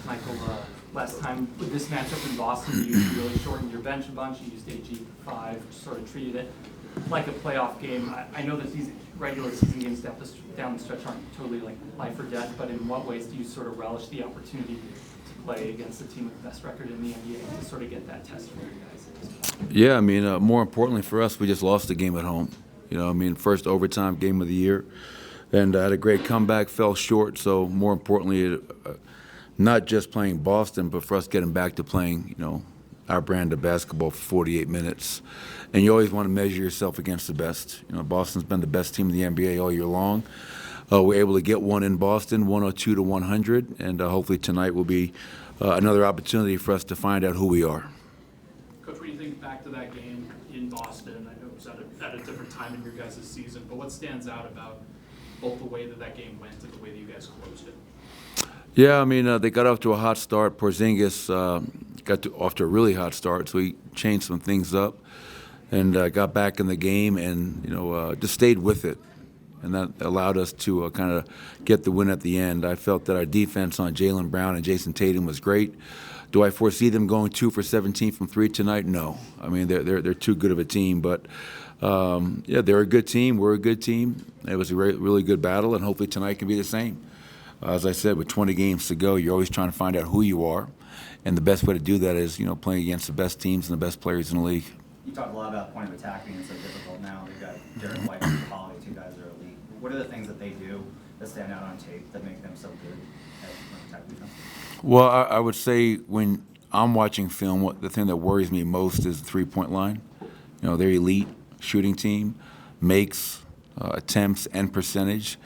Michael, last time with this matchup in Boston, you really shortened your bench a bunch. You used AG5, sort of treated it like a playoff game. I know that these regular season games down the stretch aren't totally like life or death, but in what ways do you sort of relish the opportunity to play against the team with the best record in the NBA to sort of get that test for you guys at this point? Yeah, I mean, more importantly for us, we just lost the game at home. First overtime game of the year, and had a great comeback, fell short. So more importantly, not just playing Boston, but for us getting back to playing, our brand of basketball for 48 minutes. And you always want to measure yourself against the best. Boston's been the best team in the NBA all year long. We're able to get one in Boston, 102 to 100, and hopefully tonight will be another opportunity for us to find out who we are. Coach, when you think back to that game in Boston, I know it was at a different time in your guys' season, but what stands out about both the way that game went and the way that you guys closed it? Yeah, they got off to a hot start. Porzingis got off to a really hot start, so he changed some things up and got back in the game and, just stayed with it. And that allowed us to kind of get the win at the end. I felt that our defense on Jaylen Brown and Jason Tatum was great. Do I foresee them going 2 for 17 from three tonight? No. They're too good of a team. But, they're a good team. We're a good team. It was a really good battle, and hopefully tonight can be the same. As I said, with 20 games to go, you're always trying to find out who you are. And the best way to do that is, playing against the best teams and the best players in the league. You talked a lot about point of attack being so difficult now. You've got Derrick White and Holiday, two guys that are elite. What are the things that they do that stand out on tape that make them so good at point of attack defense? Well, I would say when I'm watching film, the thing that worries me most is the three-point line. They're elite shooting team, makes, attempts, and percentage.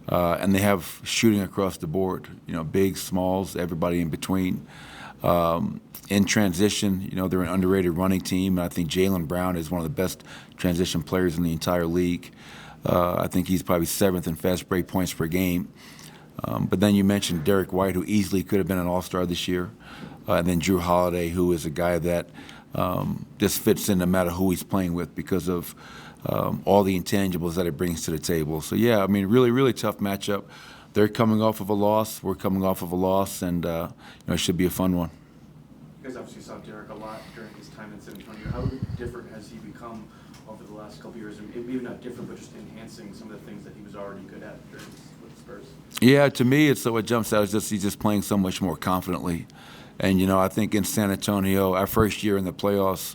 And they have shooting across the board, big, smalls, everybody in between. In transition, they're an underrated running team. And I think Jaylen Brown is one of the best transition players in the entire league. I think he's probably 7th in fast break points per game. But then you mentioned Derrick White, who easily could have been an all-star this year. And then Jrue Holiday, who is a guy that just fits in no matter who he's playing with because of all the intangibles that it brings to the table. So, yeah, really, really tough matchup. They're coming off of a loss. We're coming off of a loss, and it should be a fun one. You guys obviously saw Derrick a lot during his time in San Antonio. How different has he become over the last couple years? And maybe not different, but just enhancing some of the things that he was already good at with the Spurs? Yeah, to me, it's what jumps out is he's just playing so much more confidently. And, I think in San Antonio, our first year in the playoffs,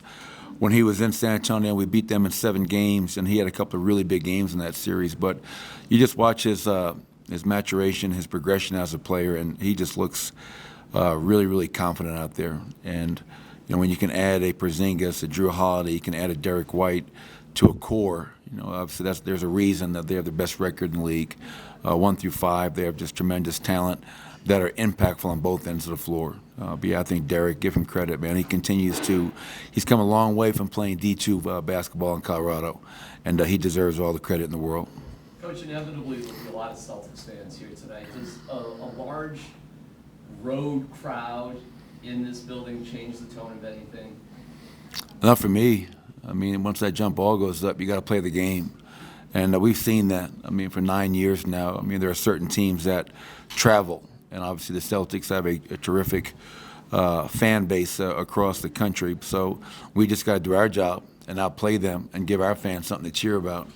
when he was in San Antonio, we beat them in 7 games, and he had a couple of really big games in that series. But you just watch his maturation, his progression as a player, and he just looks really, really confident out there. And when you can add a Porzingis, a Jrue Holiday, you can add a Derrick White to a core. Obviously there's a reason that they have the best record in the league, 1 through 5. They have just tremendous talent that are impactful on both ends of the floor. But yeah, I think Derrick, give him credit, man. He's come a long way from playing D2 basketball in Colorado, and he deserves all the credit in the world. Coach, inevitably there'll be a lot of Celtics fans here tonight. Does a large road crowd in this building change the tone of anything? Not for me. Once that jump ball goes up, you got to play the game. And we've seen that, for 9 years now. There are certain teams that travel. And obviously the Celtics have a terrific fan base across the country. So we just got to do our job and outplay them and give our fans something to cheer about.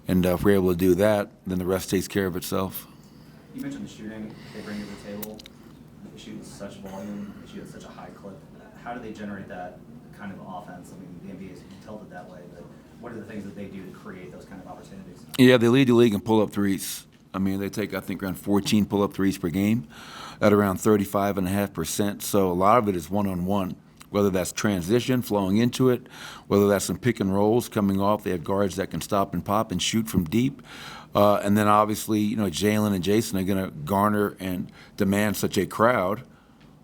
And if we're able to do that, then the rest takes care of itself. You mentioned the shooting they bring to the table. They shoot with such volume, they shoot at such a high clip. How do they generate that kind of offense? The NBA is tilted that way, but what are the things that they do to create those kind of opportunities? Yeah, they lead the league in pull-up threes. They take, I think, around 14 pull-up threes per game at around 35.5%. So a lot of it is one-on-one, whether that's transition, flowing into it, whether that's some pick and rolls coming off. They have guards that can stop and pop and shoot from deep. And then obviously, Jaylen and Jason are going to garner and demand such a crowd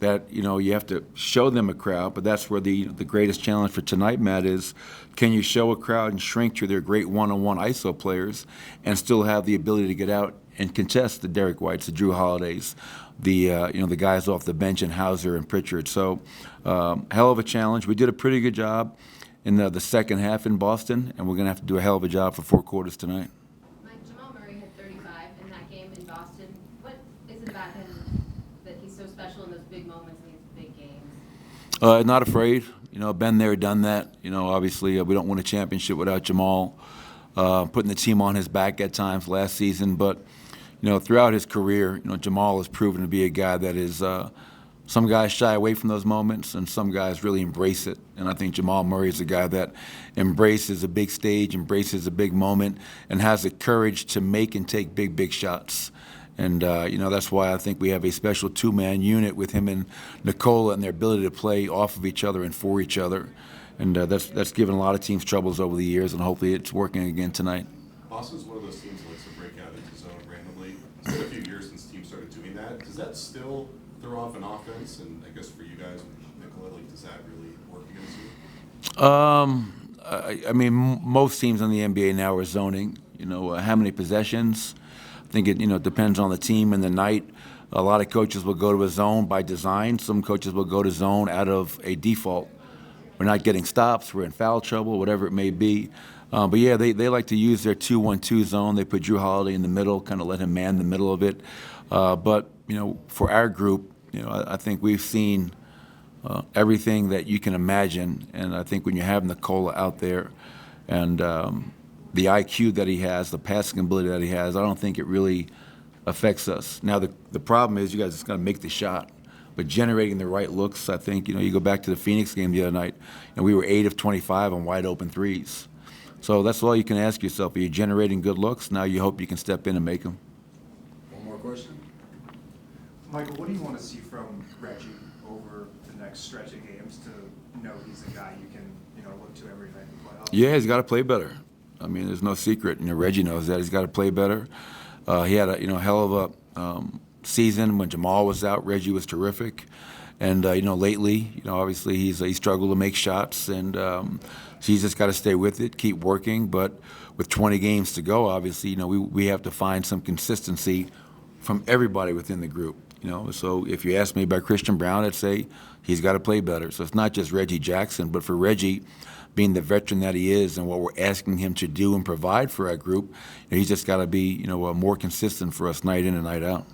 that, you have to show them a crowd. But that's where the greatest challenge for tonight, Matt, is can you show a crowd and shrink to their great one-on-one ISO players and still have the ability to get out and contest the Derrick Whites, the Jrue Holidays, the guys off the bench and Hauser and Pritchard. So hell of a challenge. We did a pretty good job in the second half in Boston, and we're going to have to do a hell of a job for 4 quarters tonight. Jamal Murray had 35 in that game in Boston. What is it about him that he's so special in those big moments in these big games? Not afraid. You know, been there, done that. You know, obviously we don't win a championship without Jamal putting the team on his back at times last season. But, you know, throughout his career, you know, Jamal has proven to be a guy that is some guys shy away from those moments and some guys really embrace it. And I think Jamal Murray is a guy that embraces a big stage, embraces a big moment, and has the courage to make and take big, big shots. And, you know, that's why I think we have a special two-man unit with him and Nikola and their ability to play off of each other and for each other. And that's given a lot of teams troubles over the years, and hopefully it's working again tonight. Boston's one of those teams that likes to break out into zone randomly. It's been a few years since teams started doing that. Does that still throw off an offense? And I guess for you guys, Nikola, like, does that really work against you? I mean, most teams in the NBA now are zoning. You know, how many possessions? I think it, you know, depends on the team and the night. A lot of coaches will go to a zone by design. Some coaches will go to zone out of a default. We're not getting stops. We're in foul trouble, whatever it may be. But yeah, they like to use their 2-1-2 zone. They put Drew Holiday in the middle, kind of let him man the middle of it. But you know, for our group, you know, I think we've seen everything that you can imagine. And I think when you have Nikola out there, and the IQ that he has, the passing ability that he has, I don't think it really affects us. Now, the problem is you guys just got to make the shot. But generating the right looks, I think, you know, you go back to the Phoenix game the other night, and we were 8 of 25 on wide open threes. So that's all you can ask yourself. Are you generating good looks? Now you hope you can step in and make them. One more question. Michael, what do you want to see from Reggie over the next stretch of games to know he's a guy you can, you know, look to every night in the playoffs? Yeah, he's got to play better. I mean, there's no secret. You know, Reggie knows that. He's got to play better. He had a, you know, hell of a season when Jamal was out. Reggie was terrific. And, you know, lately, you know, obviously he struggled to make shots. And so he's just got to stay with it, keep working. But with 20 games to go, obviously, you know, we have to find some consistency from everybody within the group. You know, so if you ask me about Christian Braun, I'd say he's got to play better. So it's not just Reggie Jackson, but for Reggie, being the veteran that he is and what we're asking him to do and provide for our group, you know, he's just got to be, you know, more consistent for us night in and night out.